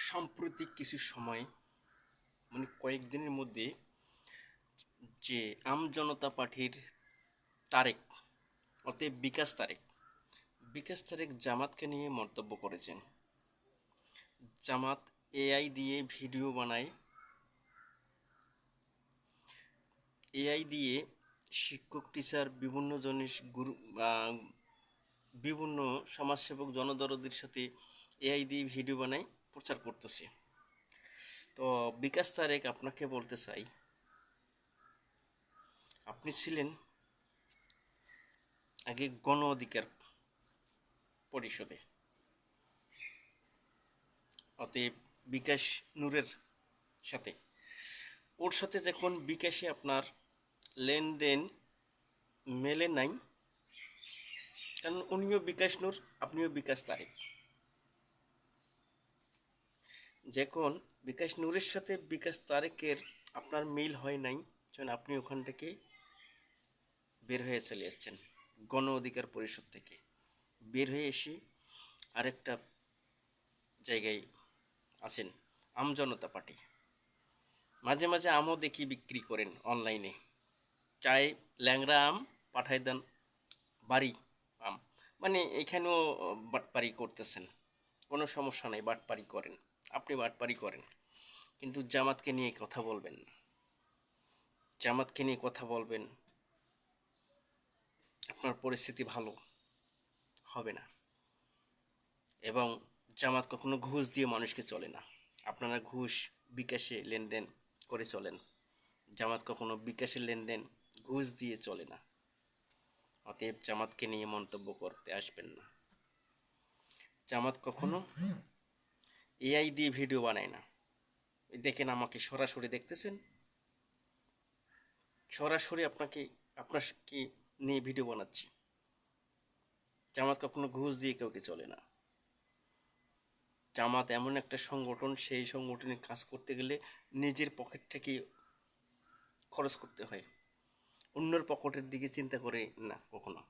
সাম্প্রতিক কিছু সময় কয়েকদিনের মধ্যে যে জনতা পার্টির তারেক অতএব বিকাশ তারেক জামাতকে নিয়ে মন্তব্য করেছেন। জামাত এআই দিয়ে ভিডিও বানায়, এআই দিয়ে শিক্ষক টিচার বিভিন্ন জনের গুরু বিভিন্ন সমাজসেবক জনদরদের সাথে এআই দিয়ে ভিডিও বানায় প্রচার করতেছে। তো বিকাশ তারেক আপনাকে বলতে চাই, আপনি ছিলেন আগে গণ অধিকার পরিষদে, অতএব বিকাশ নূরের সাথে ওর সাথে যখন বিকাশে আপনার লেনদেন মেলে নাই, কারণ উনিও বিকাশ নূর, আপনিও বিকাশ তারেক। যখন বিকাশ নূরের সাথে বিকাশ তারেকের আপনার মিল হয় নাই, যখন আপনি ওখান থেকে বের হয়ে চলে এসছেন, গণ অধিকার পরিষদ থেকে বের হয়ে এসে আরেকটা জায়গায় আছেন, জনতা পার্টি। মাঝে মাঝে আমও দেখি বিক্রি করেন অনলাইনে, চাই ল্যাংড়া আম পাঠাই দেন, বাড়ি আম, এখানেও বাটপারি করতেছেন। কোনো সমস্যা নেই, বাটপারি করেন, আপনি বাটপারি করেন, কিন্তু জামাতকে নিয়ে কথা বলবেন না। জামাতকে নিয়ে কথা বলবেন, আপনার পরিস্থিতি ভালো হবে না। এবং জামাত কখনো ঘুষ দিয়ে মানুষকে চলে না। আপনারা ঘুষ বিকাশে লেনদেন করে চলেন, জামাত কখনো বিকাশের লেনদেন ঘুষ দিয়ে চলে না। অতএব জামাতকে নিয়ে মন্তব্য করতে আসবেন না। জামাত কখনো এআই দিয়ে ভিডিও বানায় না। দেখেন, আমাকে সরাসরি দেখতেছেন, সরাসরি আপনাকে নিয়ে ভিডিও বানাচ্ছি। জামাত কখনো ঘুষ দিয়ে কাউকে চলে না। জামাত এমন একটা সংগঠন, সেই সংগঠনে কাজ করতে গেলে নিজের পকেট থেকে খরচ করতে হয়, অন্যের পকেটের দিকে চিন্তা করে না কখনো।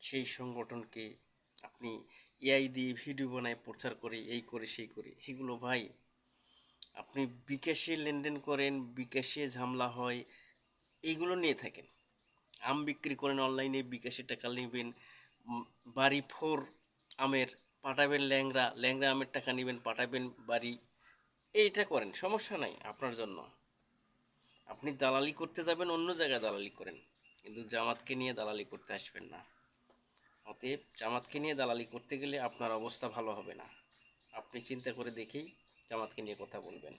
সেই সংগঠনকে আপনি এআই দিয়ে ভিডিও বানায় প্রচার করে, এই করে সেই করে, এগুলো ভাই, আপনি বিকাশে লেনদেন করেন, বিকাশে ঝামেলা হয়, এইগুলো নিয়ে থাকেন। আম বিক্রি করেন অনলাইনে, বিকাশে টাকা নেবেন, বাড়ি ফোর আমের পাঠাবেন, ল্যাংড়া আমের টাকা নেবেন, পাঠাবেন বাড়ি, এইটা করেন, সমস্যা নাই আপনার জন্য। আপনি দালালি করতে যাবেন, অন্য জায়গায় দালালি করেন, কিন্তু জামাতকে নিয়ে দালালি করতে আসবেন না। অতএব জামাতকে নিয়ে দালালি করতে গেলে আপনার অবস্থা ভালো হবে না। আপনি চিন্তা করে দেখেই জামাতকে নিয়ে কথা বলবেন।